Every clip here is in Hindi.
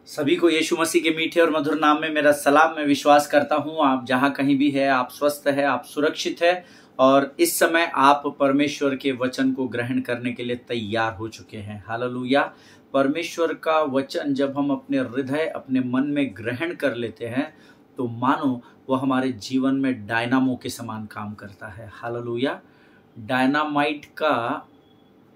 सभी को यीशु मसीह के मीठे और मधुर नाम में मेरा सलाम। मैं विश्वास करता हूँ आप जहाँ कहीं भी है, आप स्वस्थ है, आप सुरक्षित है और इस समय आप परमेश्वर के वचन को ग्रहण करने के लिए तैयार हो चुके हैं। हालेलुया। परमेश्वर का वचन जब हम अपने हृदय, अपने मन में ग्रहण कर लेते हैं तो मानो वो हमारे जीवन में डायनामो के समान काम करता है। हालेलुया। डायनामाइट का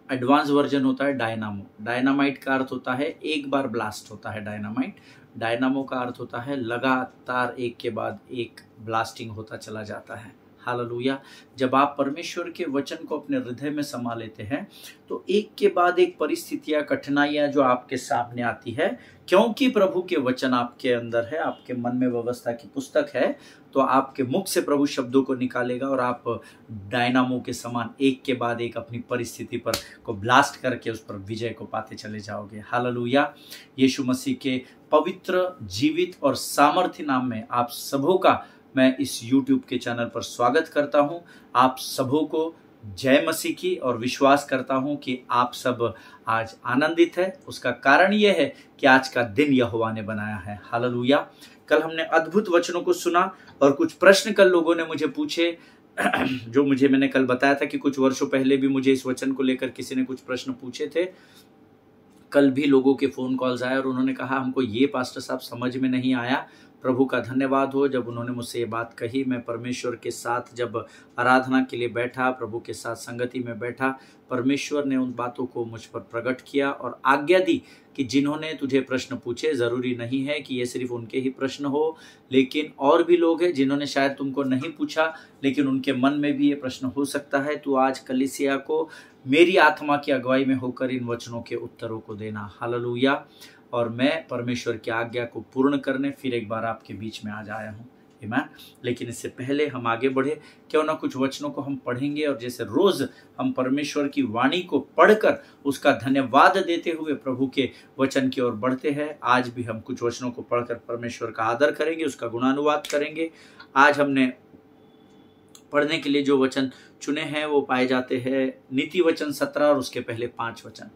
एडवांस वर्जन होता है डायनामो। डायनामाइट का अर्थ होता है एक बार ब्लास्ट होता है डायनामाइट। डायनामो का अर्थ होता है लगातार एक के बाद एक ब्लास्टिंग होता चला जाता है। हालेलुया। जब आप परमेश्वर के वचन को अपने हृदय में समा लेते हैं तो एक के बाद एक परिस्थितियां, कठिनाइयां जो आपके सामने आती है, क्योंकि प्रभु के वचन आपके अंदर है, आपके मन में व्यवस्था की पुस्तक है, तो आपके मुख से प्रभु शब्दों को निकालेगा और आप डायनामो के समान एक के बाद एक अपनी परिस्थिति पर को ब्लास्ट करके उस पर विजय को पाते चले जाओगे। हालेलुया। यीशु मसीह के पवित्र, जीवित और सामर्थ्य नाम में आप सबों का मैं इस YouTube के चैनल पर स्वागत करता हूं। आप सबों को जय मसीह की और विश्वास करता हूं कि आप सब आज आनंदित है। उसका कारण यह है कि आज का दिन यहोवा ने बनाया है। हालेलुया। कल हमने अद्भुत वचनों को सुना और कुछ प्रश्न कल लोगों ने मुझे पूछे जो मैंने कल बताया था कि कुछ वर्षों पहले भी मुझे इस वचन को लेकर किसी ने कुछ प्रश्न पूछे थे। कल भी लोगों के फोन कॉल्स आए और उन्होंने कहा हमको ये पास्टर साहब समझ में नहीं आया। प्रभु का धन्यवाद हो जब उन्होंने मुझसे ये बात कही। मैं परमेश्वर के साथ जब आराधना के लिए बैठा, प्रभु के साथ संगति में बैठा, परमेश्वर ने उन बातों को मुझ पर प्रकट किया और आज्ञा दी कि जिन्होंने तुझे प्रश्न पूछे, जरूरी नहीं है कि ये सिर्फ उनके ही प्रश्न हो, लेकिन और भी लोग हैं जिन्होंने शायद तुमको नहीं पूछा लेकिन उनके मन में भी ये प्रश्न हो सकता है। तो आज कलीसिया को मेरी आत्मा की अगुवाई में होकर इन वचनों के उत्तरों को देना। हालेलुया। और मैं परमेश्वर की आज्ञा को पूर्ण करने फिर एक बार आपके बीच में आज आया हूँ। आमीन। लेकिन इससे पहले हम आगे बढ़े, क्यों ना कुछ वचनों को हम पढ़ेंगे और जैसे रोज हम परमेश्वर की वाणी को पढ़कर उसका धन्यवाद देते हुए प्रभु के वचन की ओर बढ़ते हैं, आज भी हम कुछ वचनों को पढ़कर परमेश्वर का आदर करेंगे, उसका गुणानुवाद करेंगे। आज हमने पढ़ने के लिए जो वचन चुने हैं वो पाए जाते हैं नीति वचन 17 और उसके पहले 5 वचन।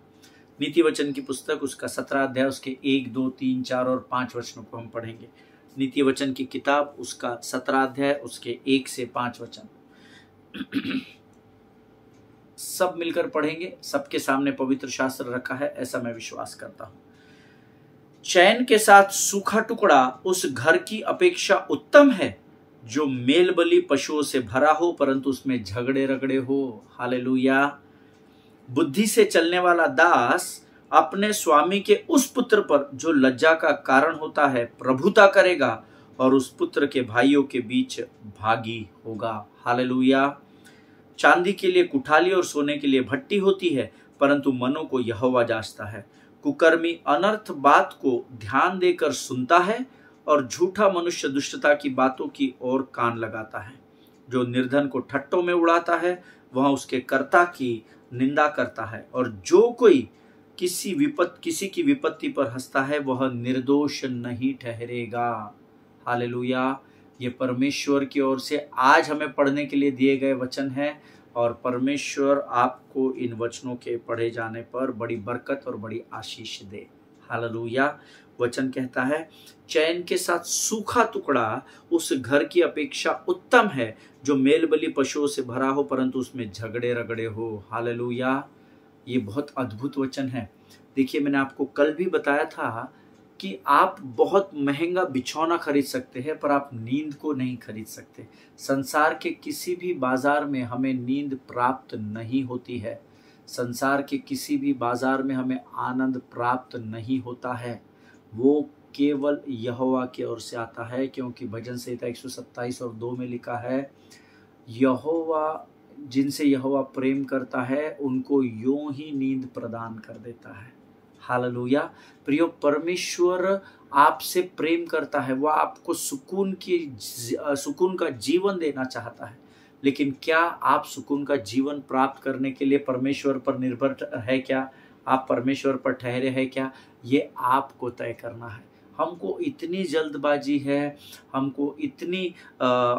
नीति वचन की पुस्तक उसका 17 अध्याय उसके 1, 2, 3, 4 और 5 वचनों को हम पढ़ेंगे। नीति वचन की किताब उसका 17 अध्याय उसके 1 से 5 वचन सब मिलकर पढ़ेंगे। सबके सामने पवित्र शास्त्र रखा है, ऐसा मैं विश्वास करता हूं। चैन के साथ सूखा टुकड़ा उस घर की अपेक्षा उत्तम है जो मेल बलि पशुओं से भरा हो परंतु उसमें झगड़े रगड़े हो। हालेलुया। बुद्धि से चलने वाला दास अपने स्वामी के उस पुत्र पर जो लज्जा का कारण होता है प्रभुता करेगा और उस पुत्र के भाइयों के बीच भागी होगा। हालेलुया। चांदी के लिए कुठाली और सोने के लिए भट्टी होती है परंतु मनों को यहोवा जांचता है। कुकर्मी अनर्थ बात को ध्यान देकर सुनता है और झूठा मनुष्य दुष्टता की बातों की ओर कान लगाता है। जो निर्धन को ठट्टों में उड़ाता है वह उसके कर्ता की निंदा करता है और जो कोई किसी की विपत्ति पर हंसता है वह निर्दोष नहीं ठहरेगा। हालेलुया। ये परमेश्वर की ओर से आज हमें पढ़ने के लिए दिए गए वचन हैं और परमेश्वर आपको इन वचनों के पढ़े जाने पर बड़ी बरकत और बड़ी आशीष दे। हालेलुया। वचन कहता है चैन के साथ सूखा टुकड़ा उस घर की अपेक्षा उत्तम है जो मेल बलि पशुओं से भरा हो परंतु उसमें झगड़े रगड़े हो। हालेलुया। ये बहुत अद्भुत वचन है। देखिए, मैंने आपको कल भी बताया था कि आप बहुत महंगा बिछौना खरीद सकते हैं पर आप नींद को नहीं खरीद सकते। संसार के किसी भी बाजार में हमें नींद प्राप्त नहीं होती है। संसार के किसी भी बाजार में हमें आनंद प्राप्त नहीं होता है। वो केवल यहोवा की ओर से आता है, क्योंकि भजन संहिता 127 और 2 में लिखा है यहोवा, जिनसे यहोवा प्रेम करता है उनको यूं ही नींद प्रदान कर देता है। हालेलुया। प्रियो, परमेश्वर आपसे प्रेम करता है, वह आपको सुकून का जीवन देना चाहता है। लेकिन क्या आप सुकून का जीवन प्राप्त करने के लिए परमेश्वर पर निर्भर है क्या? आप परमेश्वर पर ठहरे हैं क्या? ये आपको तय करना है। हमको इतनी जल्दबाजी है, हमको इतनी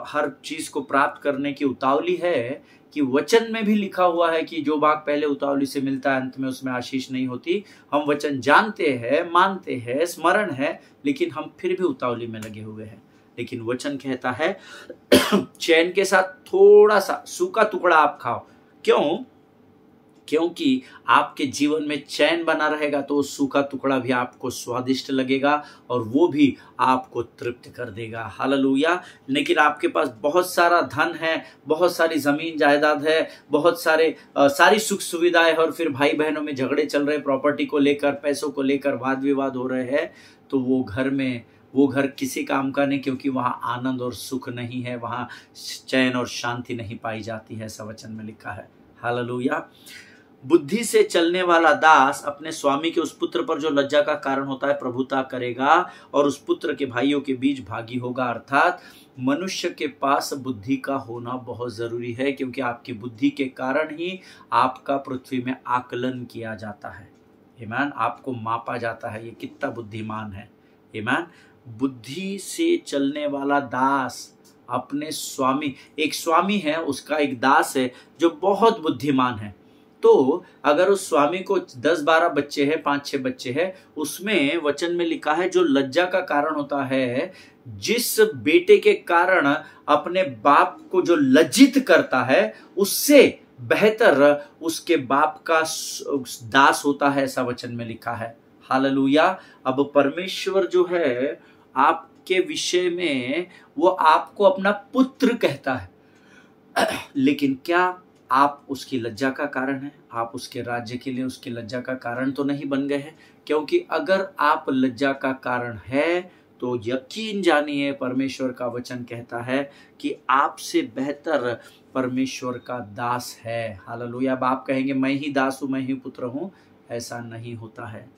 हर चीज को प्राप्त करने की उतावली है कि वचन में भी लिखा हुआ है कि जो भाग पहले उतावली से मिलता है अंत में उसमें आशीष नहीं होती। हम वचन जानते हैं, मानते हैं, स्मरण है, लेकिन हम फिर भी उतावली में लगे हुए हैं। लेकिन वचन कहता है चैन के साथ थोड़ा सा सूखा टुकड़ा आप खाओ। क्यों? क्योंकि आपके जीवन में चैन बना रहेगा तो सूखा टुकड़ा भी आपको स्वादिष्ट लगेगा और वो भी आपको तृप्त कर देगा। हालेलुया। लेकिन आपके पास बहुत सारा धन है, बहुत सारी जमीन जायदाद है, बहुत सारी सुख सुविधाएं, और फिर भाई बहनों में झगड़े चल रहे, प्रॉपर्टी को लेकर, पैसों को लेकर वाद विवाद हो रहे हैं, तो वो घर किसी काम का नहीं, क्योंकि वहां आनंद और सुख नहीं है, वहां चैन और शांति नहीं पाई जाती है। ऐसा वचन में लिखा है। हालेलुया। बुद्धि से चलने वाला दास अपने स्वामी के उस पुत्र पर जो लज्जा का कारण होता है प्रभुता करेगा और उस पुत्र के भाइयों के बीच भागी होगा। अर्थात मनुष्य के पास बुद्धि का होना बहुत जरूरी है, क्योंकि आपकी बुद्धि के कारण ही आपका पृथ्वी में आकलन किया जाता है। ईमान, आपको मापा जाता है, ये कितना बुद्धिमान है। ईमान, बुद्धि से चलने वाला दास अपने स्वामी, एक स्वामी है, उसका एक दास है जो बहुत बुद्धिमान है। तो अगर उस स्वामी को 10-12 बच्चे हैं, 5-6 बच्चे हैं, उसमें वचन में लिखा है जो लज्जा का कारण होता है, जिस बेटे के कारण अपने बाप को जो लज्जित करता है, उससे बेहतर उसके बाप का दास होता है। ऐसा वचन में लिखा है। हालेलुया। अब परमेश्वर जो है आपके विषय में वो आपको अपना पुत्र कहता है, लेकिन क्या आप उसकी लज्जा का कारण है? आप उसके राज्य के लिए उसकी लज्जा का कारण तो नहीं बन गए हैं? क्योंकि अगर आप लज्जा का कारण है तो यकीन जानिए परमेश्वर का वचन कहता है कि आपसे बेहतर परमेश्वर का दास है। हालेलुया। अब आप कहेंगे मैं ही दास हूं, मैं ही पुत्र हूं। ऐसा नहीं होता है।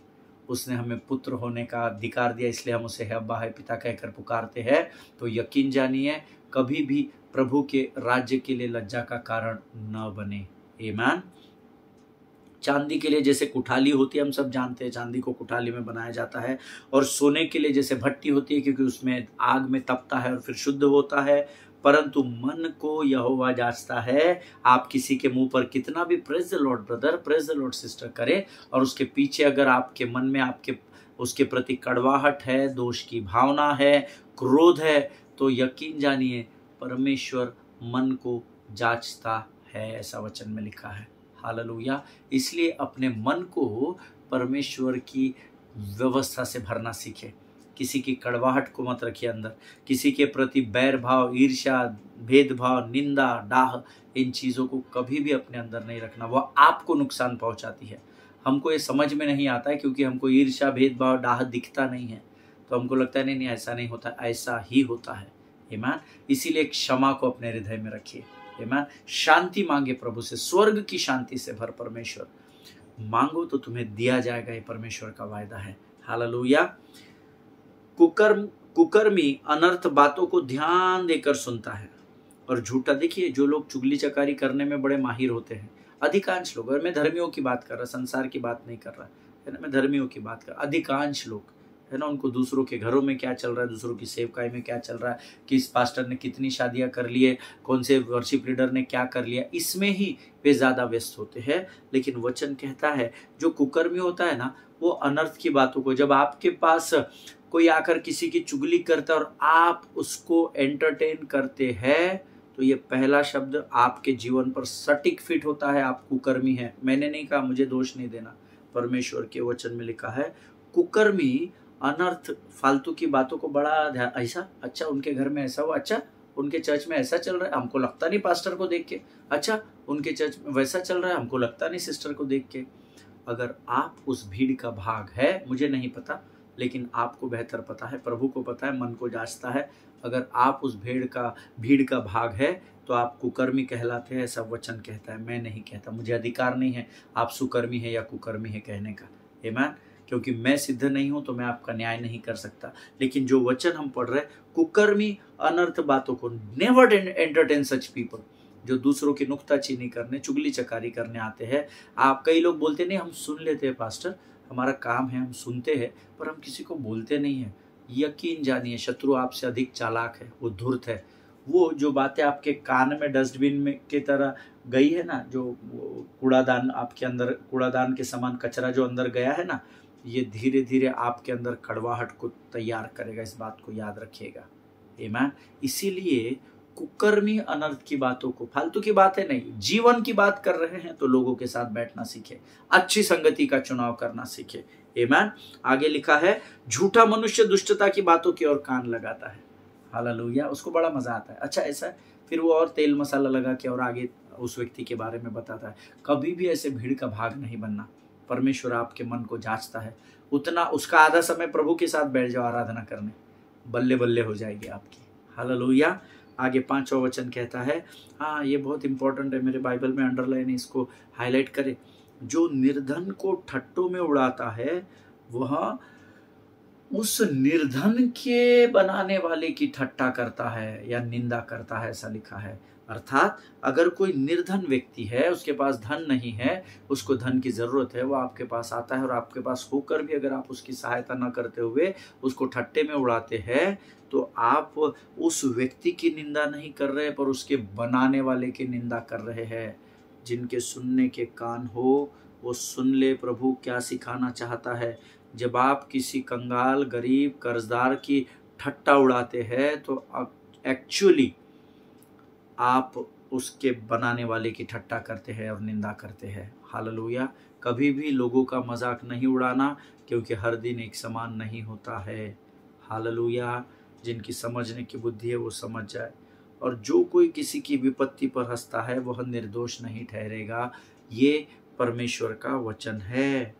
उसने हमें पुत्र होने का अधिकार दिया, इसलिए हम उसे अब्बा है पिता कहकर पुकारते हैं। तो यकीन जानिए कभी भी प्रभु के राज्य के लिए लज्जा का कारण न बने। आमीन। चांदी के लिए जैसे कुठाली होती है, हम सब जानते हैं, चांदी को कुठाली में बनाया जाता है, और सोने के लिए जैसे भट्टी होती है, क्योंकि उसमें आग में तपता है और फिर शुद्ध होता है। परंतु मन को यहोवा जांचता है। आप किसी के मुंह पर कितना भी praise the Lord brother, praise the Lord sister करें, और उसके पीछे अगर आपके मन में आपके उसके प्रति कड़वाहट है, दोष की भावना है, क्रोध है, तो यकीन जानिए परमेश्वर मन को जांचता है। ऐसा वचन में लिखा है। हालेलुया। इसलिए अपने मन को परमेश्वर की व्यवस्था से भरना सीखे। किसी की कड़वाहट को मत रखिए अंदर। किसी के प्रति बैर भाव, ईर्ष्या, भेदभाव, निंदा, डाह, इन चीज़ों को कभी भी अपने अंदर नहीं रखना। वह आपको नुकसान पहुंचाती है। हमको ये समझ में नहीं आता है, क्योंकि हमको ईर्ष्या, भेदभाव, डाह दिखता नहीं है, तो हमको लगता है नहीं ऐसा नहीं होता, ऐसा ही होता है। आमीन। इसीलिए क्षमा को अपने हृदय में रखिए। आमीन। शांति मांगे प्रभु से, स्वर्ग की शांति से भर परमेश्वर। मांगो तो तुम्हें दिया जाएगा, ये परमेश्वर का वायदा है। हालेलुया। कुकर्मी अनर्थ बातों को ध्यान देकर सुनता है और झूठा। देखिए, जो लोग चुगली चकारी करने में बड़े माहिर होते हैं, अधिकांश लोग, और मैं धर्मियों की बात कर रहा, संसार की बात नहीं कर रहा है ना, मैं धर्मियों की बात कर, अधिकांश लोग है ना, उनको दूसरों के घरों में क्या चल रहा है, दूसरों की सेवकाई में क्या चल रहा है, किस पास्टर ने कितनी शादियां कर ली है, कौन से वर्शिप लीडर ने क्या कर लिया, इसमें ही वे ज्यादा व्यस्त होते हैं। लेकिन वचन कहता है जो कुकर्मी होता है ना, वो अनर्थ की बातों को, जब आपके पास कोई आकर किसी की चुगली करता है और आप उसको एंटरटेन करते हैं, तो ये पहला शब्द आपके जीवन पर सटीक फिट होता है, आप कुकर्मी हैं। मैंने नहीं कहा, मुझे दोष नहीं देना, परमेश्वर के वचन में लिखा है कुकर्मी अनर्थ फालतू की बातों को बड़ा ध्यान, ऐसा, अच्छा उनके घर में ऐसा हुआ, अच्छा उनके चर्च में ऐसा चल रहा है, हमको लगता नहीं पास्टर को देख के, अच्छा उनके चर्च में वैसा चल रहा है, हमको लगता नहीं सिस्टर को देख के। अगर आप उस भीड़ का भाग है, मुझे नहीं पता, लेकिन आपको बेहतर पता है, प्रभु को पता है, मन को जांचता है। अगर आप उस भीड़ का भाग है तो आप कुकर्मी कहलाते हैं। ऐसा वचन कहता है, मैं नहीं कहता, मुझे अधिकार नहीं है आप सुकर्मी है या कुकर्मी है कहने का। आमीन। क्योंकि मैं सिद्ध नहीं हूं तो मैं आपका न्याय नहीं कर सकता। लेकिन जो वचन हम पढ़ रहे, कुकर्मी अनर्थ बातों को, नेवर एंटरटेन सच पीपल, जो दूसरों की नुक्ताचीनी करने, चुगली चकारी करने आते हैं। आप कई लोग बोलते नहीं हम सुन लेते हैं पास्टर, हमारा काम है हम सुनते हैं, पर हम किसी को बोलते नहीं है। यकीन जानिए शत्रु आपसे अधिक चालाक है, वो धूर्त है। वो जो बातें आपके कान में डस्टबिन में की तरह गई है ना, जो कूड़ादान आपके अंदर, कूड़ादान के समान कचरा जो अंदर गया है ना, ये धीरे धीरे आपके अंदर कड़वाहट को तैयार करेगा। इस बात को याद रखिएगा। आमीन। इसीलिए कुकर्मी अनर्थ की बातों को, फालतू की बातें नहीं, जीवन की बात कर रहे हैं तो लोगों के साथ बैठना सीखे, अच्छी संगति का चुनाव करना सीखे। आमीन। आगे लिखा है, झूठा मनुष्य दुष्टता की बातों की ओर कान लगाता है। हालेलुया। उसको बड़ा मजा आता है। अच्छा ऐसा है, फिर वो और तेल मसाला लगा के और आगे उस व्यक्ति के बारे में बताता है। कभी भी ऐसे भीड़ का भाग नहीं बनना। परमेश्वर आपके मन को जांचता है। उतना उसका आधा समय प्रभु के साथ बैठ जाओ आराधना करने, बल्ले बल्ले हो जाएगी आपकी। हालेलुया। आगे 5वां वचन कहता है, हाँ ये बहुत इंपॉर्टेंट है, मेरे बाइबल में अंडरलाइन है, इसको हाईलाइट करे। जो निर्धन को ठट्टों में उड़ाता है वह उस निर्धन के बनाने वाले की ठट्टा करता है या निंदा करता है, ऐसा लिखा है। अर्थात अगर कोई निर्धन व्यक्ति है, उसके पास धन नहीं है, उसको धन की जरूरत है, वो आपके पास आता है और आपके पास होकर भी अगर आप उसकी सहायता न करते हुए उसको ठट्टे में उड़ाते हैं, तो आप उस व्यक्ति की निंदा नहीं कर रहे पर उसके बनाने वाले की निंदा कर रहे हैं। जिनके सुनने के कान हो वो सुन ले, प्रभु क्या सिखाना चाहता है। जब आप किसी कंगाल, गरीब, कर्जदार की ठट्टा उड़ाते हैं तो एक्चुअली आप उसके बनाने वाले की ठट्टा करते हैं और निंदा करते हैं। हालेलुया। कभी भी लोगों का मजाक नहीं उड़ाना, क्योंकि हर दिन एक समान नहीं होता है। हालेलुया। जिनकी समझने की बुद्धि है वो समझ जाए। और जो कोई किसी की विपत्ति पर हंसता है वह निर्दोष नहीं ठहरेगा। ये परमेश्वर का वचन है।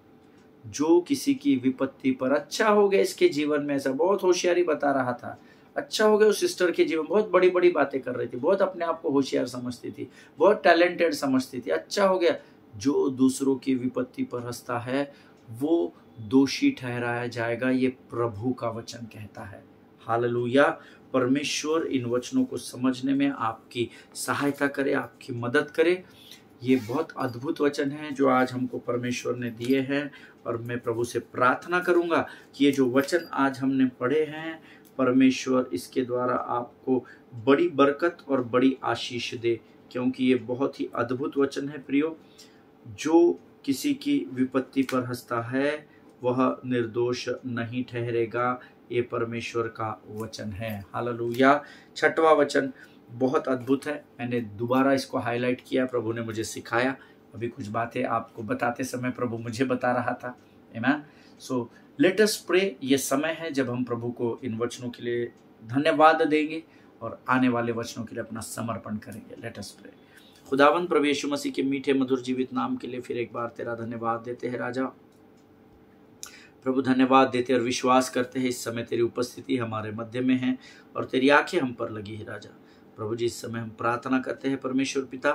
जो किसी की विपत्ति पर, अच्छा हो गया इसके जीवन में, ऐसा बहुत होशियारी बता रहा था, अच्छा हो गया उस सिस्टर के जीवन, बहुत बड़ी बड़ी बातें कर रही थी, बहुत अपने आप को होशियार समझती थी, बहुत टैलेंटेड समझती थी, अच्छा हो गया। जो दूसरों की विपत्ति पर हंसता है वो दोषी ठहराया जाएगा, ये प्रभु का वचन कहता है। हालेलुया। परमेश्वर इन वचनों को समझने में आपकी सहायता करे, आपकी मदद करे। ये बहुत अद्भुत वचन है जो आज हमको परमेश्वर ने दिए हैं, और मैं प्रभु से प्रार्थना करूंगा कि ये जो वचन आज हमने पढ़े हैं, परमेश्वर इसके द्वारा आपको बड़ी बरकत और बड़ी आशीष दे, क्योंकि ये बहुत ही अद्भुत वचन है प्रियो। जो किसी की विपत्ति पर हंसता है वह निर्दोष नहीं ठहरेगा, ये परमेश्वर का वचन है। हालेलुया। 6वां वचन बहुत अद्भुत है, मैंने दोबारा इसको हाईलाइट किया, प्रभु ने मुझे सिखाया। अभी कुछ बातें आपको बताते समय प्रभु मुझे बता रहा था। आमीन। So let us pray. ये समय है जब हम प्रभु को इन वचनों के लिए धन्यवाद देंगे और आने वाले वचनों के लिए अपना समर्पण करेंगे। Let us pray. खुदावंद प्रभु यीशु मसीह के मीठे मधुर जीवित नाम के लिए फिर एक बार तेरा धन्यवाद देते हैं राजा। प्रभु धन्यवाद देते और विश्वास करते हैं इस समय तेरी उपस्थिति हमारे मध्य में है और तेरी आंखें हम पर लगी है राजा। प्रभु जी इस समय हम प्रार्थना करते हैं परमेश्वर पिता,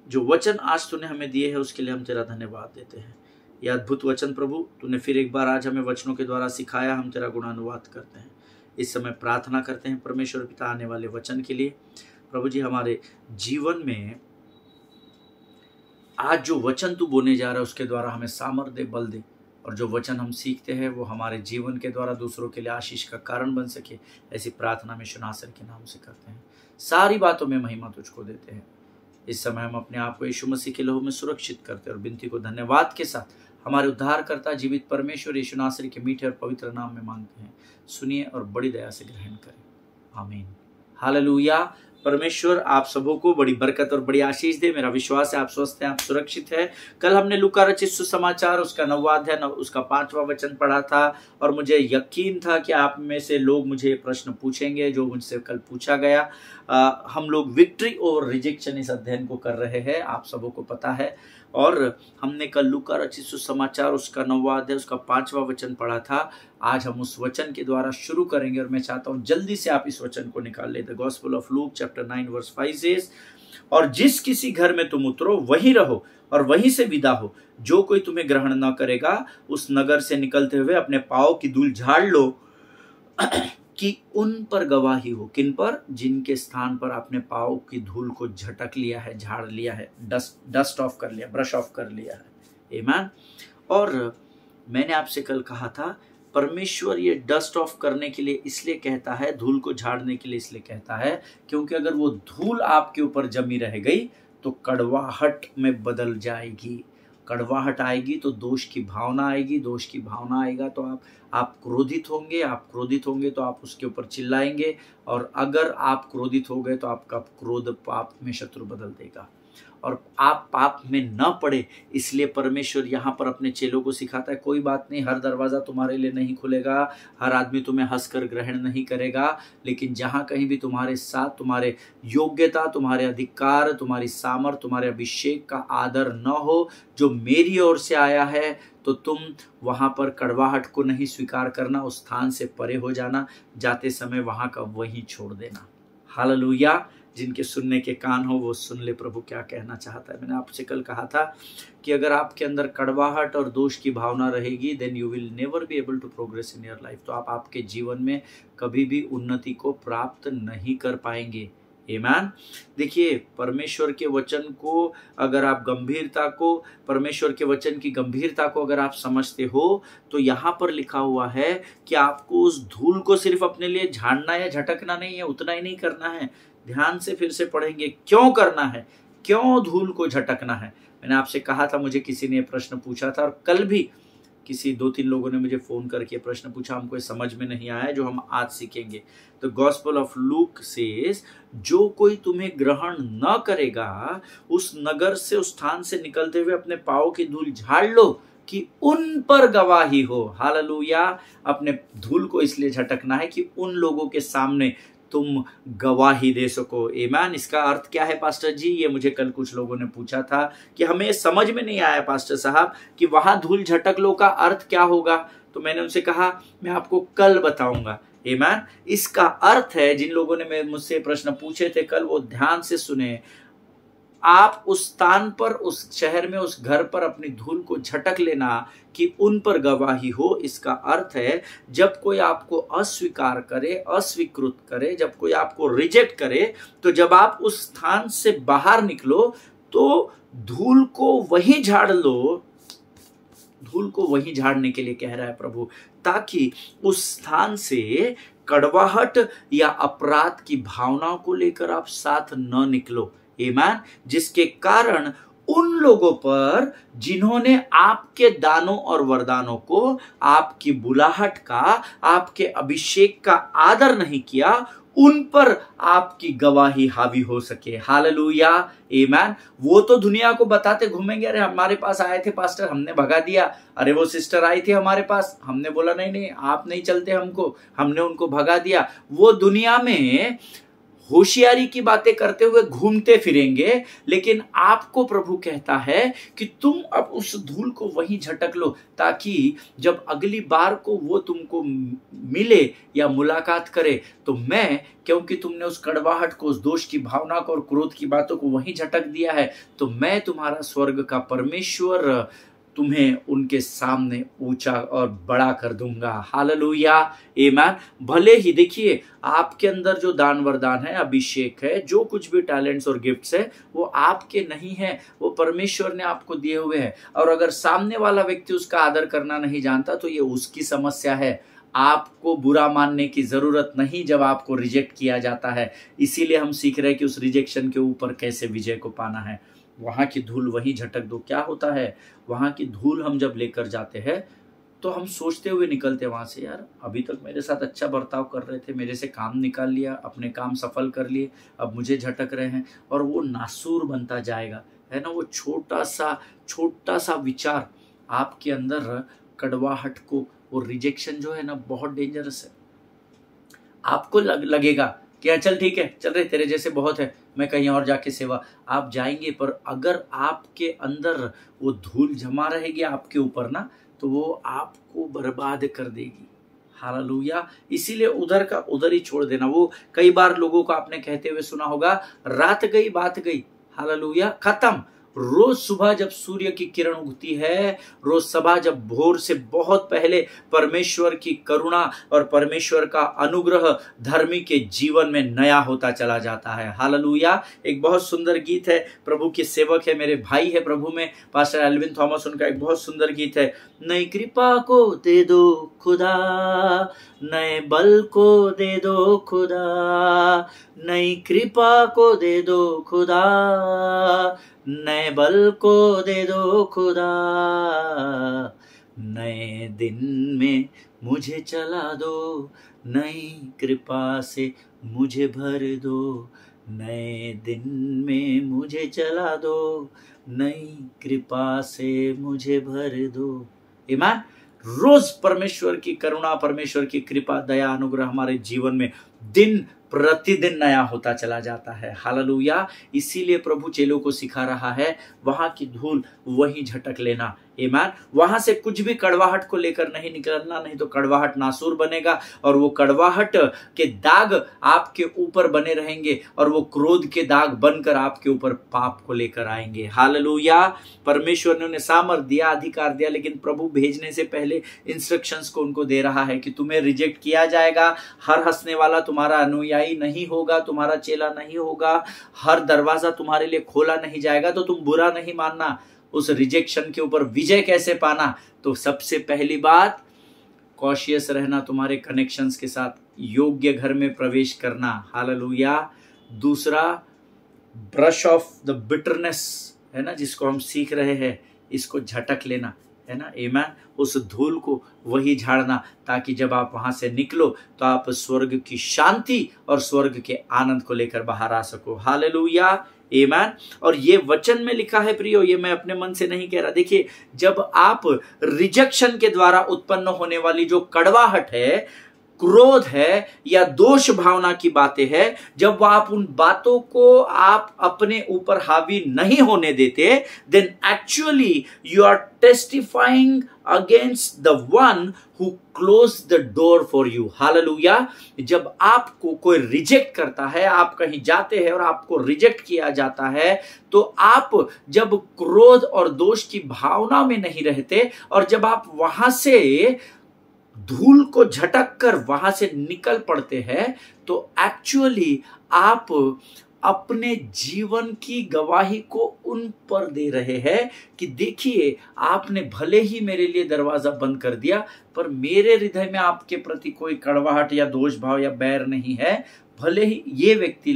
जो वचन आज तूने हमें दिए है उसके लिए हम तेरा धन्यवाद देते हैं। यह अद्भुत वचन प्रभु तूने फिर एक बार आज हमें वचनों के द्वारा सिखाया, हम तेरा गुणानुवाद करते हैं। इस समय प्रार्थना करते हैं परमेश्वर पिता आने वाले वचन के लिए। प्रभु जी हमारे जीवन में आज जो वचन तू बोने जा रहा है उसके द्वारा हमें सामर्थ्य दे, बल दे, और जो वचन हम सीखते हैं वो हमारे जीवन के द्वारा दूसरों के लिए आशीष का कारण बन सके। ऐसी प्रार्थना में नासर के नाम से करते हैं। सारी बातों में महिमा तुझको देते हैं। इस समय हम अपने आप को यीशु मसीह के लहू में सुरक्षित करते हैं और विनती को धन्यवाद के साथ हमारे उद्धारकर्ता जीवित परमेश्वर यीशु नासरी के मीठे और पवित्र नाम में मांगते हैं। सुनिए और बड़ी दया से ग्रहण करें। आमीन। हालेलुया। परमेश्वर आप सबों को बड़ी बरकत और बड़ी आशीष दे। मेरा विश्वास है आप स्वस्थ हैं, आप सुरक्षित हैं। कल हमने लूका रचित सुसमाचार उसका 9वां अध्याय उसका 5वां वचन पढ़ा था, और मुझे यकीन था कि आप में से लोग मुझे ये प्रश्न पूछेंगे जो मुझसे कल पूछा गया। हम लोग विक्ट्री और रिजेक्शन इस अध्ययन को कर रहे हैं, आप सबों को पता है। और हमने कल लूका रचित सुसमाचार उसका 9वां अध्याय उसका 5वां वचन पढ़ा था। आज हम उस वचन के द्वारा शुरू करेंगे और मैं चाहता हूं जल्दी से आप इस वचन को निकाल ले। The gospel of Luke chapter 9 verse 5 says, और जिस किसी घर में तुम उतरो वहीं रहो और वहीं से विदा हो। जो कोई तुम्हें ग्रहण न करेगा उस नगर से निकलते हुए अपने पाँव की धूल झाड़ लो कि उन पर गवाही हो। किन पर? जिनके स्थान पर आपने पाँव की धूल को झटक लिया है, झाड़ लिया है, डस्ट ऑफ कर लिया, ब्रश ऑफ कर लिया है। आमीन। और मैंने आपसे कल कहा था परमेश्वर ये डस्ट ऑफ करने के लिए इसलिए कहता है, धूल को झाड़ने के लिए इसलिए कहता है, क्योंकि अगर वो धूल आपके ऊपर जमी रह गई तो कड़वाहट में बदल जाएगी। कड़वाहट आएगी तो दोष की भावना आएगी, दोष की भावना आएगा तो आप क्रोधित होंगे, आप क्रोधित होंगे तो आप उसके ऊपर चिल्लाएंगे, और अगर आप क्रोधित हो गए तो आपका क्रोध पाप में शत्रु बदल देगा और आप पाप में न पड़े। इसलिए परमेश्वर यहाँ पर अपने चेलों को सिखाता है, कोई बात नहीं, हर दरवाज़ा तुम्हारे लिए नहीं खुलेगा, हर आदमी तुम्हें हंसकर ग्रहण नहीं करेगा, लेकिन जहाँ कहीं भी तुम्हारे साथ तुम्हारे योग्यता, तुम्हारे अधिकार, तुम्हारी सामर्थ, तुम्हारे अभिषेक का आदर न हो जो मेरी ओर से आया है, तो तुम वहाँ पर कड़वाहट को नहीं स्वीकार करना, उस स्थान से परे हो जाना, जाते समय वहाँ का वहीं छोड़ देना। हालेलुया। जिनके सुनने के कान हो वो सुन ले प्रभु क्या कहना चाहता है। मैंने आपसे कल कहा था कि अगर आपके अंदर कड़वाहट और दोष की भावना रहेगी, then you will never be able to progress in your life. तो आप आपके जीवन में कभी भी उन्नति को प्राप्त नहीं कर पाएंगे। आमीन। देखिए, परमेश्वर के वचन को अगर आप गंभीरता को, परमेश्वर के वचन की गंभीरता को अगर आप समझते हो, तो यहाँ पर लिखा हुआ है कि आपको उस धूल को सिर्फ अपने लिए झाड़ना या झटकना नहीं है, उतना ही नहीं करना है। ध्यान से फिर से पढ़ेंगे, क्यों करना है, क्यों धूल को झटकना है। मैंने आपसे कहा था, मुझे किसी ने प्रश्न पूछा था, और कल भी किसी 2-3 लोगों ने मुझे फोन करके प्रश्न पूछा, हमको समझ में नहीं आया, जो हम आज सीखेंगे। तो गॉस्पेल ऑफ लूक सेज, जो कोई तुम्हें ग्रहण न करेगा, उस नगर से, उस स्थान से निकलते हुए अपने पाँव की धूल झाड़ लो कि उन पर गवाही हो। हालेलुया। अपने धूल को इसलिए झटकना है कि उन लोगों के सामने तुम गवाही दे सको। आमीन। इसका अर्थ क्या है पास्टर जी? ये मुझे कल कुछ लोगों ने पूछा था कि हमें समझ में नहीं आया पास्टर साहब कि वहां धूल झटक लो का अर्थ क्या होगा। तो मैंने उनसे कहा मैं आपको कल बताऊंगा। आमीन। इसका अर्थ है, जिन लोगों ने मुझसे प्रश्न पूछे थे कल, वो ध्यान से सुने, आप उस स्थान पर, उस शहर में, उस घर पर अपनी धूल को झटक लेना कि उन पर गवाही हो। इसका अर्थ है, जब कोई आपको अस्वीकार करे, अस्वीकृत करे, जब कोई आपको रिजेक्ट करे, तो जब आप उस स्थान से बाहर निकलो तो धूल को वहीं झाड़ लो। धूल को वहीं झाड़ने के लिए कह रहा है प्रभु, ताकि उस स्थान से कड़वाहट या अपराध की भावनाओं को लेकर आप साथ न निकलो। आमीन। जिसके कारण उन लोगों पर जिन्होंने आपके दानों और वरदानों को, आपकी बुलाहट का, आपके अभिषेक का आदर नहीं किया, उन पर आपकी गवाही हावी हो सके। हालेलुया। आमीन। वो तो दुनिया को बताते घूमेंगे, अरे हमारे पास आए थे पास्टर, हमने भगा दिया, अरे वो सिस्टर आई थी हमारे पास, हमने बोला नहीं नहीं आप नहीं चलते हमको, हमने उनको भगा दिया। वो दुनिया में होशियारी की बातें करते हुए घूमते फिरेंगे, लेकिन आपको प्रभु कहता है कि तुम अब उस धूल को वहीं झटक लो, ताकि जब अगली बार को वो तुमको मिले या मुलाकात करे, तो मैं, क्योंकि तुमने उस कड़वाहट को, उस दोष की भावना को और क्रोध की बातों को वहीं झटक दिया है, तो मैं तुम्हारा स्वर्ग का परमेश्वर तुम्हें उनके सामने ऊंचा और बड़ा कर दूंगा। हालेलुया। आमीन। भले ही देखिए, आपके अंदर जो दान वरदान है, अभिषेक है, जो कुछ भी टैलेंट्स और गिफ्ट्स है, वो आपके नहीं है, वो परमेश्वर ने आपको दिए हुए हैं। और अगर सामने वाला व्यक्ति उसका आदर करना नहीं जानता, तो ये उसकी समस्या है। आपको बुरा मानने की जरूरत नहीं जब आपको रिजेक्ट किया जाता है। इसीलिए हम सीख रहे हैं कि उस रिजेक्शन के ऊपर कैसे विजय को पाना है। वहां की धूल वहीं झटक दो। क्या होता है, वहां की धूल हम जब लेकर जाते हैं तो हम सोचते हुए निकलते वहां से, यार अभी तक मेरे साथ अच्छा बर्ताव कर रहे थे, मेरे से काम निकाल लिया, अपने काम सफल कर लिए, अब मुझे झटक रहे हैं, और वो नासूर बनता जाएगा, है ना। वो छोटा सा विचार आपके अंदर कड़वाहट को, वो रिजेक्शन जो है ना, बहुत डेंजरस है। आपको लगेगा कि चल ठीक है, चल रहे, तेरे जैसे बहुत है, मैं कहीं और जाके सेवा, आप जाएंगे, पर अगर आपके अंदर वो धूल जमा रहेगी आपके ऊपर ना, तो वो आपको बर्बाद कर देगी। हालेलुया। इसीलिए उधर का उधर ही छोड़ देना। वो कई बार लोगों को आपने कहते हुए सुना होगा, रात गई बात गई, हालेलुया, खत्म, रोज सुबह जब सूर्य की किरण उगती है, रोज सुबह जब भोर से बहुत पहले परमेश्वर की करुणा और परमेश्वर का अनुग्रह धर्मी के जीवन में नया होता चला जाता है। हालेलुया। एक बहुत सुंदर गीत है, प्रभु के सेवक है, मेरे भाई है प्रभु में, पास्टर एल्विन थॉमस, उनका एक बहुत सुंदर गीत है, नई कृपा को दे दो खुदा, नए बल को दे दो खुदा, नई कृपा को दे दो खुदा, नए बल को दे दो खुदा, नए दिन में मुझे चला दो, नई कृपा से मुझे भर दो, नए दिन में मुझे चला दो, नई कृपा से मुझे भर दो। ईमान, रोज परमेश्वर की करुणा, परमेश्वर की कृपा, दया, अनुग्रह हमारे जीवन में दिन प्रतिदिन नया होता चला जाता है। हालेलुया। इसीलिए प्रभु चेलों को सिखा रहा है, वहां की धूल वहीं झटक लेना। ईमान, वहां से कुछ भी कड़वाहट को लेकर नहीं निकलना, नहीं तो कड़वाहट नासूर बनेगा और वो कड़वाहट के दाग आपके ऊपर बने रहेंगे और वो क्रोध के दाग बनकर आपके ऊपर पाप को लेकर आएंगे। हालेलुया। परमेश्वर ने उन्हें सामर्थ दिया, अधिकार दिया, लेकिन प्रभु भेजने से पहले इंस्ट्रक्शंस को उनको दे रहा है कि तुम्हें रिजेक्ट किया जाएगा, हर हंसने वाला तुम्हारा अनुयायी नहीं होगा, तुम्हारा चेला नहीं होगा, हर दरवाजा तुम्हारे लिए खोला नहीं जाएगा, तो तुम बुरा नहीं मानना। उस रिजेक्शन के ऊपर विजय कैसे पाना? तो सबसे पहली बात, कॉशियस रहना तुम्हारे कनेक्शंस के साथ, योग्य घर में प्रवेश करना। हालेलुया। दूसरा, ब्रश ऑफ द बिटरनेस, है ना, जिसको हम सीख रहे हैं, इसको झटक लेना, है ना। आमीन। उस धूल को वही झाड़ना, ताकि जब आप वहां से निकलो तो आप स्वर्ग की शांति और स्वर्ग के आनंद को लेकर बाहर आ सको। हालेलुया। आमीन। और ये वचन में लिखा है प्रियो, ये मैं अपने मन से नहीं कह रहा। देखिए, जब आप रिजेक्शन के द्वारा उत्पन्न होने वाली जो कड़वाहट है, क्रोध है या दोष भावना की बातें है, जब आप उन बातों को आप अपने ऊपर हावी नहीं होने देते, then actually you are testifying against the one who close the door for you. Hallelujah. जब आपको कोई रिजेक्ट करता है, आप कहीं जाते हैं और आपको रिजेक्ट किया जाता है, तो आप जब क्रोध और दोष की भावना में नहीं रहते और जब आप वहां से धूल को झटक कर वहां से निकल पड़ते हैं, तो एक्चुअली आप अपने जीवन की गवाही को उन पर दे रहे हैं कि देखिए, आपने भले ही मेरे लिए दरवाजा बंद कर दिया, पर मेरे हृदय में आपके प्रति कोई कड़वाहट या दोष भाव या बैर नहीं है। भले ही ये व्यक्ति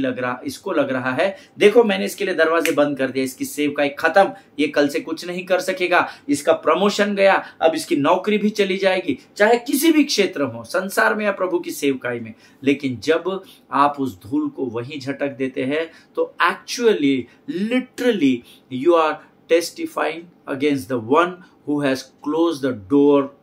इसको लग रहा है, देखो मैंने इसके लिए दरवाजे बंद कर दिया, इसकी सेवकाई खत्म, ये कल से कुछ नहीं कर सकेगा, इसका प्रमोशन गया, अब इसकी नौकरी भी चली जाएगी, चाहे किसी भी क्षेत्र हो, संसार में या प्रभु की सेवकाई में। लेकिन जब आप उस धूल को वहीं झटक देते हैं, तो actually literally you are testifying against the one who has closed the door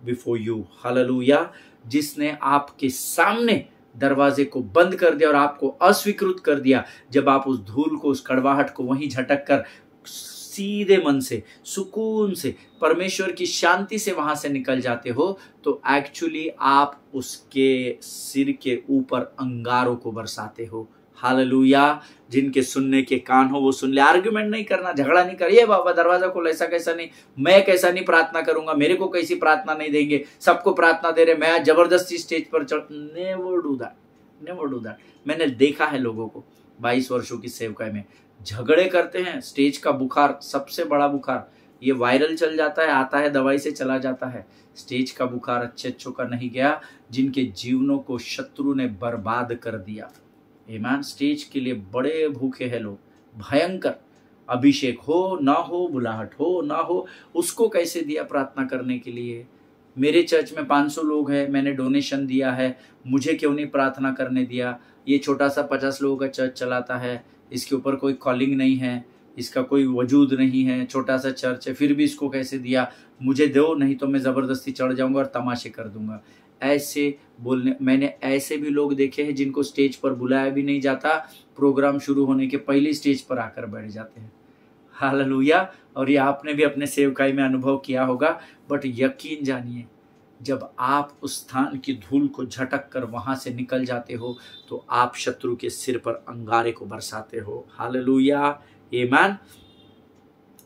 before you. Hallelujah. जिसने आपके सामने दरवाजे को बंद कर दिया और आपको अस्वीकृत कर दिया। जब आप उस धूल को, उस कड़वाहट को वहीं झटक कर सीधे मन से, सुकून से, परमेश्वर की शांति से वहां से निकल जाते हो, तो एक्चुअली आप उसके सिर के ऊपर अंगारों को बरसाते हो। हालेलुया। जिनके सुनने के कान हो वो सुन ले। आर्ग्यूमेंट नहीं करना, झगड़ा नहीं कर, ये बाबा दरवाजा खोल, ऐसा कैसा नहीं, मैं कैसा नहीं प्रार्थना करूंगा, मेरे को कैसी प्रार्थना नहीं देंगे, सबको प्रार्थना दे रहे, मैं जबरदस्ती स्टेज पर चढ़, never do that, never do that. मैंने देखा है लोगों को 22 वर्षों की सेवकाई में, झगड़े करते हैं। स्टेज का बुखार, सबसे बड़ा बुखार, ये वायरल चल जाता है, आता है, दवाई से चला जाता है। स्टेज का बुखार अच्छों का नहीं गया, जिनके जीवनों को शत्रु ने बर्बाद कर दिया। ईमान। स्टेज के लिए बड़े भूखे हैं लोग, भयंकर। अभिषेक हो ना हो, बुलाहट हो ना हो, उसको कैसे दिया प्रार्थना करने के लिए? मेरे चर्च में 500 लोग हैं, मैंने डोनेशन दिया है, मुझे क्यों नहीं प्रार्थना करने दिया? ये छोटा सा 50 लोगों का चर्च चलाता है, इसके ऊपर कोई कॉलिंग नहीं है, इसका कोई वजूद नहीं है, छोटा सा चर्च है, फिर भी इसको कैसे दिया? मुझे दो, नहीं तो मैं ज़बरदस्ती चढ़ जाऊंगा और तमाशे कर दूंगा। ऐसे बोलने, मैंने ऐसे भी लोग देखे हैं जिनको स्टेज पर बुलाया भी नहीं जाता, प्रोग्राम शुरू होने के पहले स्टेज पर आकर बैठ जाते हैं। हालेलुया। और ये आपने भी अपने सेवकाई में अनुभव किया होगा। बट यकीन जानिए, जब आप उस स्थान की धूल को झटक कर वहां से निकल जाते हो, तो आप शत्रु के सिर पर अंगारे को बरसाते हो। हालेलुया। आमीन।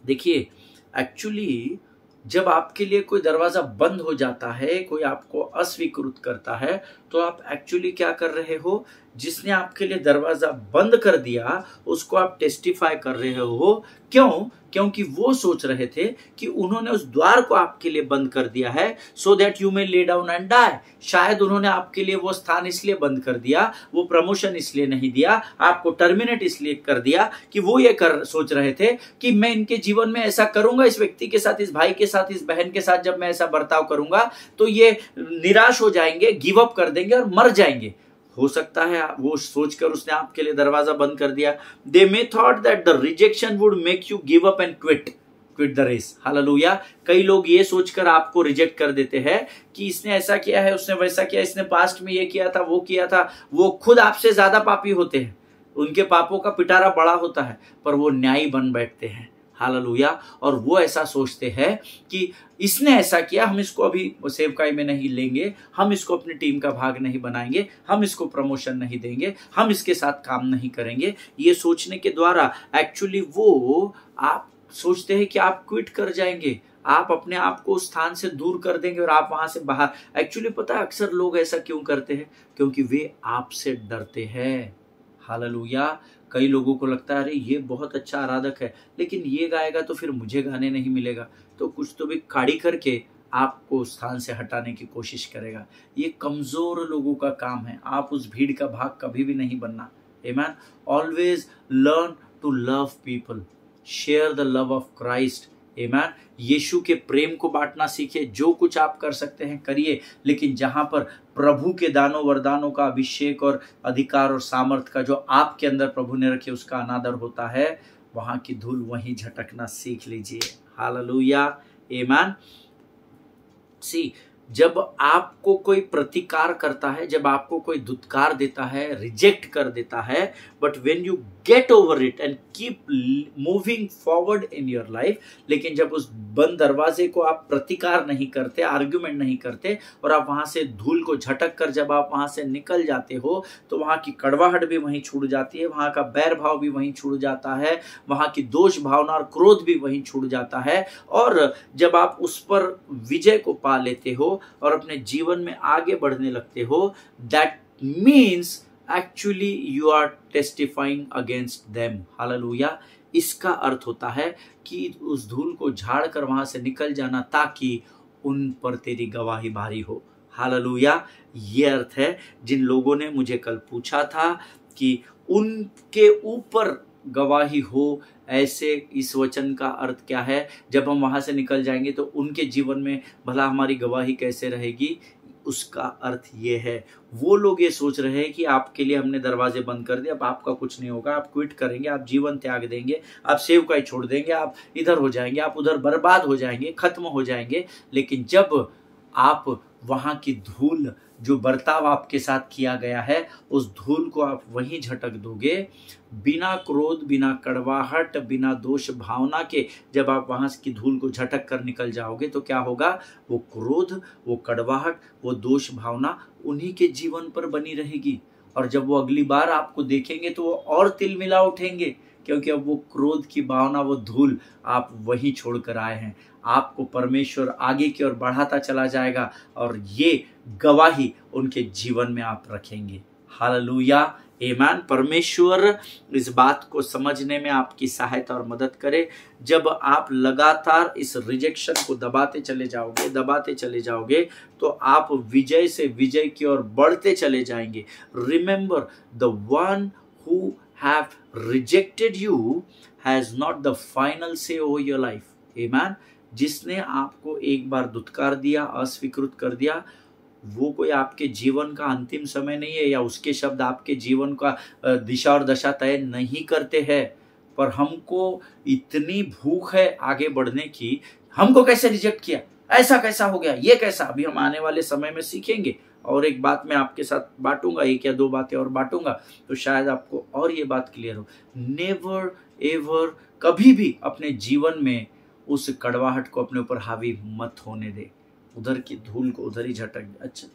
देखिए, एक्चुअली जब आपके लिए कोई दरवाजा बंद हो जाता है, कोई आपको अस्वीकृत करता है, तो आप एक्चुअली क्या कर रहे हो? जिसने आपके लिए दरवाजा बंद कर दिया उसको आप टेस्टिफाई कर रहे हो। क्यों? क्योंकि वो सोच रहे थे कि उन्होंने उस द्वार को आपके लिए बंद कर दिया है so that you may lay down and die. शायद उन्होंने आपके लिए वो स्थान इसलिए बंद कर दिया, वो प्रमोशन इसलिए नहीं दिया, आपको टर्मिनेट इसलिए कर दिया कि वो ये सोच रहे थे कि मैं इनके जीवन में ऐसा करूंगा, इस व्यक्ति के साथ, इस भाई के साथ, इस बहन के साथ जब मैं ऐसा बर्ताव करूंगा तो ये निराश हो जाएंगे, गिव अप कर देंगे और मर जाएंगे। हो सकता है वो सोचकर उसने आपके लिए दरवाजा बंद कर दिया। They may thought that the rejection would make you give up and quit the race. Hallelujah. कई लोग ये सोचकर आपको रिजेक्ट कर देते हैं कि इसने ऐसा किया है, उसने वैसा किया, इसने पास्ट में ये किया था, वो किया था। वो खुद आपसे ज्यादा पापी होते हैं, उनके पापों का पिटारा बड़ा होता है, पर वो न्यायी बन बैठते हैं। हालेलुया। और वो ऐसा सोचते हैं कि इसने ऐसा किया, हम इसको अभी सेवकाई में नहीं लेंगे, हम इसको अपनी टीम का भाग नहीं बनाएंगे, हम इसको प्रमोशन नहीं देंगे, हम इसके साथ काम नहीं करेंगे। ये सोचने के द्वारा एक्चुअली वो आप सोचते हैं कि आप क्विट कर जाएंगे, आप अपने आप को उस स्थान से दूर कर देंगे और आप वहां से बाहर। एक्चुअली पता है अक्सर लोग ऐसा क्यों करते हैं? क्योंकि वे आपसे डरते हैं। हालेलुया। कई लोगों को लगता है अरे ये बहुत अच्छा आराधक है, लेकिन ये गाएगा तो फिर मुझे गाने नहीं मिलेगा, तो कुछ तो भी काड़ी करके आपको स्थान से हटाने की कोशिश करेगा। ये कमजोर लोगों का काम है। आप उस भीड़ का भाग कभी भी नहीं बनना। Amen. Always learn to love people, share the love of Christ. Amen. Yeshu के प्रेम को बांटना सीखिए। जो कुछ आप कर सकते हैं करिए, लेकिन जहां पर प्रभु के दानों वरदानों का अभिषेक और अधिकार और सामर्थ का जो आपके अंदर प्रभु ने रखे उसका अनादर होता है, वहां की धूल वहीं झटकना सीख लीजिए। हालेलुया। आमीन। सी, जब आपको कोई प्रतिकार करता है, जब आपको कोई दुत्कार देता है, रिजेक्ट कर देता है, but when you get over it and keep moving forward in your life, लेकिन जब उस बंद दरवाजे को आप प्रतिकार नहीं करते, आर्ग्यूमेंट नहीं करते, और आप वहां से धूल को झटक कर जब आप वहां से निकल जाते हो, तो वहां की कड़वाहट भी वहीं छूट जाती है, वहां का बैर भाव भी वहीं छूट जाता है, वहां की दोष भावना और क्रोध भी वहीं छूट जाता है। और जब आप उस पर विजय को पा लेते हो और अपने जीवन में आगे बढ़ने लगते हो, that means actually you are testifying against them. Hallelujah. इसका अर्थ होता है कि उस धूल को झाड़ कर वहां से निकल जाना ताकि उन पर तेरी गवाही भारी हो। हालेलुया। ये अर्थ है। जिन लोगों ने मुझे कल पूछा था कि उनके ऊपर गवाही हो, ऐसे इस वचन का अर्थ क्या है? जब हम वहां से निकल जाएंगे तो उनके जीवन में भला हमारी गवाही कैसे रहेगी? उसका अर्थ ये है, वो लोग ये सोच रहे हैं कि आपके लिए हमने दरवाजे बंद कर दिए, अब आपका कुछ नहीं होगा, आप क्विट करेंगे, आप जीवन त्याग देंगे, आप सेवकाई छोड़ देंगे, आप इधर हो जाएंगे, आप उधर बर्बाद हो जाएंगे, खत्म हो जाएंगे। लेकिन जब आप वहां की धूल, जो बर्ताव आपके साथ किया गया है, उस धूल को आप वहीं झटक दोगे, बिना क्रोध, बिना कड़वाहट, बिना दोष भावना के जब आप वहां की धूल को झटक कर निकल जाओगे, तो क्या होगा? वो क्रोध, वो कड़वाहट, वो दोष भावना उन्हीं के जीवन पर बनी रहेगी। और जब वो अगली बार आपको देखेंगे तो वो और तिलमिला उठेंगे, क्योंकि अब वो क्रोध की भावना, वो धूल आप वहीं छोड़कर आए हैं। आपको परमेश्वर आगे की ओर बढ़ाता चला जाएगा और ये गवाही उनके जीवन में आप रखेंगे। हालेलुया। आमीन। परमेश्वर इस बात को समझने में आपकी सहायता और मदद करे। जब आप लगातार इस रिजेक्शन को दबाते चले जाओगे, तो आप विजय से विजय की ओर बढ़ते चले जाएंगे। Remember, the one who have rejected you has not the final से ओवर योर लाइफ। आमीन। जिसने आपको एक बार दुत्कार दिया, अस्वीकृत कर दिया, वो कोई आपके जीवन का अंतिम समय नहीं है, या उसके शब्द आपके जीवन का दिशा और दशा तय नहीं करते हैं। पर हमको इतनी भूख है आगे बढ़ने की, हमको कैसे रिजेक्ट किया, ऐसा कैसा हो गया, ये कैसा? अभी हम आने वाले समय में सीखेंगे। और एक बात मैं आपके साथ बांटूंगा, एक या दो बातें और बांटूंगा, तो शायद आपको और ये बात क्लियर हो। नेवर एवर, कभी भी अपने जीवन में उस कड़वाहट को अपने ऊपर हावी मत होने दे। उधर की धूल को उधर ही झटक। अच्छा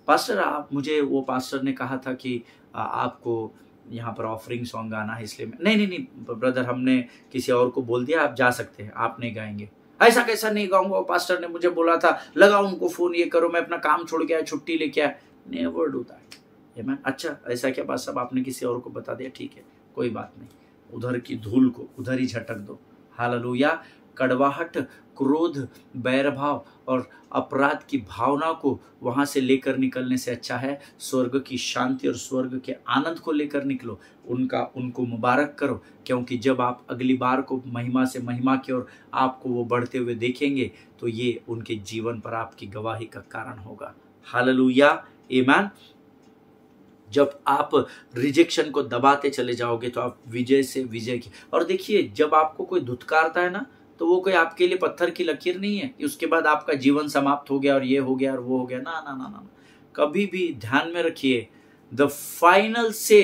पास्टर, आप मुझे, वो पास्टर ने कहा था कि आपको यहाँ पर ऑफरिंग सॉन्ग गाना है इसलिए नहीं ब्रदर, हमने किसी और को बोल दिया, आप जा सकते हैं, आप नहीं गाएंगे। ऐसा कैसा नहीं गाऊंगा, पास्टर ने मुझे बोला था, लगाओ उनको फोन, ये करो, मैं अपना काम छोड़ के आया, छुट्टी लेके आया। Never do that. आमेन। अच्छा ऐसा क्या बात, सब आपने किसी और को बता दिया, ठीक है कोई बात नहीं, उधर की धूल को उधर ही झटक दो। हालेलुया। कड़वाहट, क्रोध, बैरभाव और अपराध की भावना को वहां से लेकर निकलने से अच्छा है स्वर्ग की शांति और स्वर्ग के आनंद को लेकर निकलो। उनको मुबारक करो, क्योंकि जब आप अगली बार को महिमा से महिमा की ओर आपको वो बढ़ते हुए देखेंगे तो ये उनके जीवन पर आपकी गवाही का कारण होगा। हालेलुया। आमीन। जब आप रिजेक्शन को दबाते चले जाओगे तो आप विजय से विजय की। और देखिए, जब आपको कोई धुतकारता है ना, तो वो कोई आपके लिए पत्थर की लकीर नहीं है कि उसके बाद आपका जीवन समाप्त हो गया और ये हो गया और वो हो गया। ना ना ना ना, कभी भी ध्यान में रखिए, द फाइनल से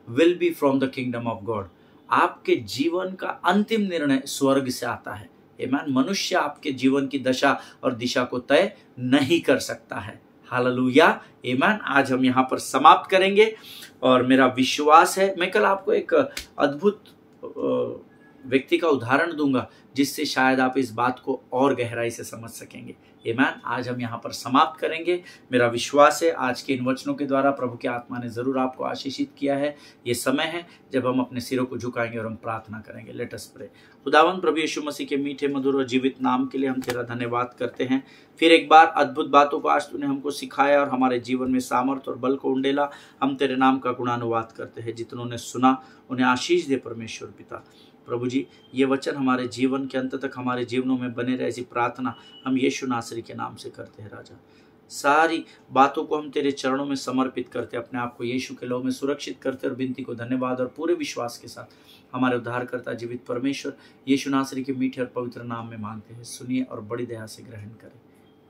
will be from the kingdom of God. आपके जीवन का अंतिम निर्णय स्वर्ग से आता है। आमीन। मनुष्य आपके जीवन की दशा और दिशा को तय नहीं कर सकता है। हालेलुया। आमीन। आज हम यहाँ पर समाप्त करेंगे और मेरा विश्वास है, मैं कल आपको एक अद्भुत व्यक्ति का उदाहरण दूंगा जिससे शायद आप इस बात को और गहराई से समझ सकेंगे। आमीन। आज हम यहाँ पर समाप्त करेंगे। मेरा विश्वास है आज के इन वचनों के द्वारा प्रभु की आत्मा ने जरूर आपको आशीषित किया है। ये समय है जब हम अपने सिरों को झुकाएंगे और हम प्रार्थना करेंगे। Let us pray. खुदावंद प्रभु यीशु मसीह के मीठे मधुर और जीवित नाम के लिए हम तेरा धन्यवाद करते हैं। फिर एक बार अद्भुत बातों को आज तूने हमको सिखाया और हमारे जीवन में सामर्थ और बल को उंडेला। हम तेरे नाम का गुणानुवाद करते हैं। जितनों ने सुना उन्हें आशीष दे परमेश्वर पिता। प्रभु जी, ये वचन हमारे जीवन के अंत तक हमारे जीवनों में बने रहे, ऐसी प्रार्थना हम यीशु नासरी के नाम से करते हैं। राजा, सारी बातों को हम तेरे चरणों में समर्पित करते, अपने आप को यीशु के लहू में सुरक्षित करते और विनती को धन्यवाद और पूरे विश्वास के साथ हमारे उद्धारकर्ता जीवित परमेश्वर यीशु नासरी के मीठे और पवित्र नाम में मांगते हैं। सुनिए और बड़ी दया से ग्रहण करें।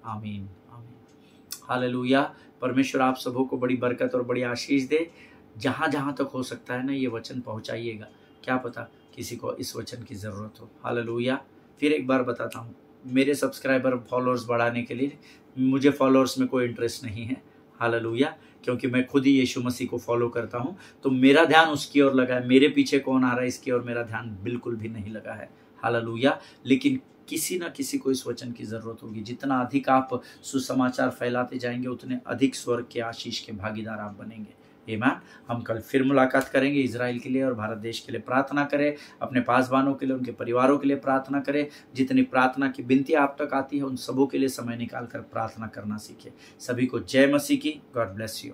आमीन आमीन। हालेलुया। परमेश्वर आप सबों को बड़ी बरकत और बड़ी आशीष दे। जहाँ जहाँ तक हो सकता है ना, ये वचन पहुँचाइएगा। क्या पता किसी को इस वचन की ज़रूरत हो। हालेलुया। फिर एक बार बताता हूँ, मेरे सब्सक्राइबर फॉलोअर्स बढ़ाने के लिए मुझे फॉलोअर्स में कोई इंटरेस्ट नहीं है। हालेलुया। क्योंकि मैं खुद ही यीशु मसीह को फॉलो करता हूँ, तो मेरा ध्यान उसकी ओर लगा है। मेरे पीछे कौन आ रहा है इसकी ओर मेरा ध्यान बिल्कुल भी नहीं लगा है। हालेलुया। लेकिन किसी ना किसी को इस वचन की ज़रूरत होगी। जितना अधिक आप सुसमाचार फैलाते जाएंगे उतने अधिक स्वर्ग के आशीष के भागीदार आप बनेंगे। आमीन। हम कल फिर मुलाकात करेंगे। इजराइल के लिए और भारत देश के लिए प्रार्थना करें, अपने पासवानों के लिए, उनके परिवारों के लिए प्रार्थना करें। जितनी प्रार्थना की विनती आप तक आती है उन सबों के लिए समय निकाल कर प्रार्थना करना सीखें। सभी को जय मसीह की। God bless you.